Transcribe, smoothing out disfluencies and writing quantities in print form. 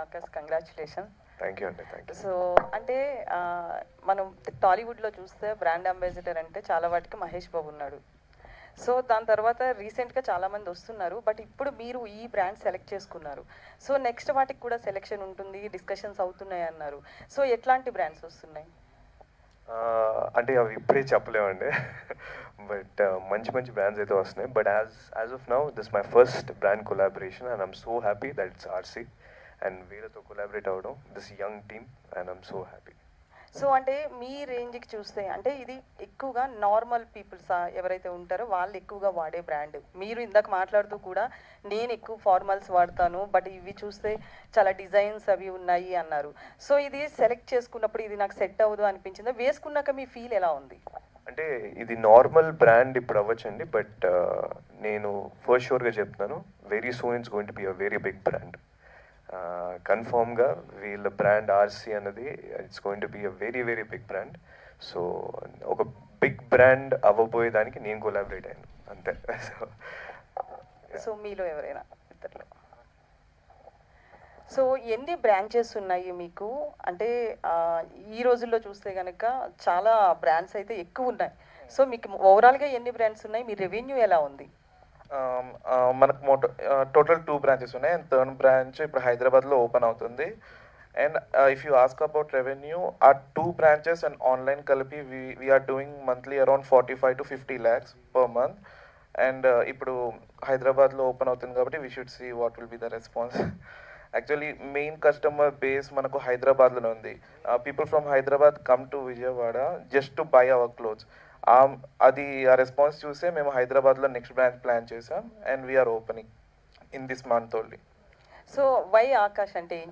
Akash, congratulation. Thank you అండి, thank you. So అంటే మనం టాలీవుడ్లో చూస్తే బ్రాండ్ అంబాసిడర్ అంటే చాలా వాటికి మహేష్ బాబు ఉన్నాడు. సో దాని తర్వాత రీసెంట్గా చాలామంది వస్తున్నారు, బట్ ఇప్పుడు మీరు ఈ బ్రాండ్ సెలెక్ట్ చేసుకున్నారు. సో నెక్స్ట్ వాటికి కూడా సెలెక్షన్ ఉంటుంది, డిస్కషన్స్ అవుతున్నాయి అన్నారు. సో ఎట్లాంటి బ్రాండ్స్ వస్తున్నాయి? అంటే అవి ఇప్పుడే చెప్పలేమండి, బట్ మంచి మంచి బ్రాండ్స్ అయితే వస్తున్నాయి. But as of now this my first brand collaboration and I'm so happy that it's RC and వీళ్ళతో కొలాబరేట్ అవ్వడం, this young team, and I'm so happy. So అంటే మీ రేంజ్కి చూస్తే అంటే ఇది ఎక్కువగా నార్మల్ పీపుల్స్ ఎవరైతే ఉంటారో వాళ్ళు ఎక్కువగా వాడే బ్రాండ్. మీరు ఇందాక మాట్లాడుతూ కూడా నేను ఎక్కువ ఫార్మల్స్ వాడతాను, బట్ ఇవి చూస్తే చాలా డిజైన్స్ అవి ఉన్నాయి అన్నారు. సో ఇది సెలెక్ట్ చేసుకున్నప్పుడు ఇది నాకు సెట్ అవ్వదు అనిపించిందా? వేసుకున్నాక మీ ఫీల్ ఎలా ఉంది? అంటే ఇది నార్మల్ బ్రాండ్ ఇప్పుడు అవ్వచ్చండి, బట్ నేను ఫస్ట్ షూర్గా చెప్తున్నాను, very soon it's going to be a very big brand. కన్ఫామ్గా వీళ్ళ బ్రాండ్ ఆర్సీ అన్నది it's going to be a very very big brand. So ఒక బిగ్ బ్రాండ్ అవ్వబోయేదానికి నేను కొలాబరేట్ అయ్యాను అంతే. సో మీలో ఎవరైనా ఇద్దరులో సో ఎన్ని బ్రాంచెస్ ఉన్నాయి మీకు? అంటే ఈ రోజుల్లో చూస్తే కనుక చాలా బ్రాండ్స్ అయితే ఎక్కువ ఉన్నాయి. సో మీకు ఓవరాల్గా ఎన్ని బ్రాండ్స్ ఉన్నాయి? మీ రెవెన్యూ ఎలా ఉంది? మనకు టోటల్ 2 బ్రాంచెస్ ఉన్నాయి, అండ్ థర్డ్ బ్రాంచ్ ఇప్పుడు హైదరాబాద్లో ఓపెన్ అవుతుంది. And if you ask about revenue, ఆ 2 బ్రాంచెస్ అండ్ ఆన్లైన్ కలిపి we're doing monthly around 45 to 50 lakhs per month. And ఇప్పుడు హైదరాబాద్లో ఓపెన్ అవుతుంది కాబట్టి we should see what will be the response. Actually main customer base మనకు హైదరాబాద్లోనే ఉంది. People from Hyderabad come to Vijayawada just to buy our clothes. అది ఆ response చూసే మేము హైదరాబాద్లో నెక్స్ట్ బ్రాంచ్ ప్లాన్ చేసాం, and we're opening in this month only. So why Akash అంటే ఏం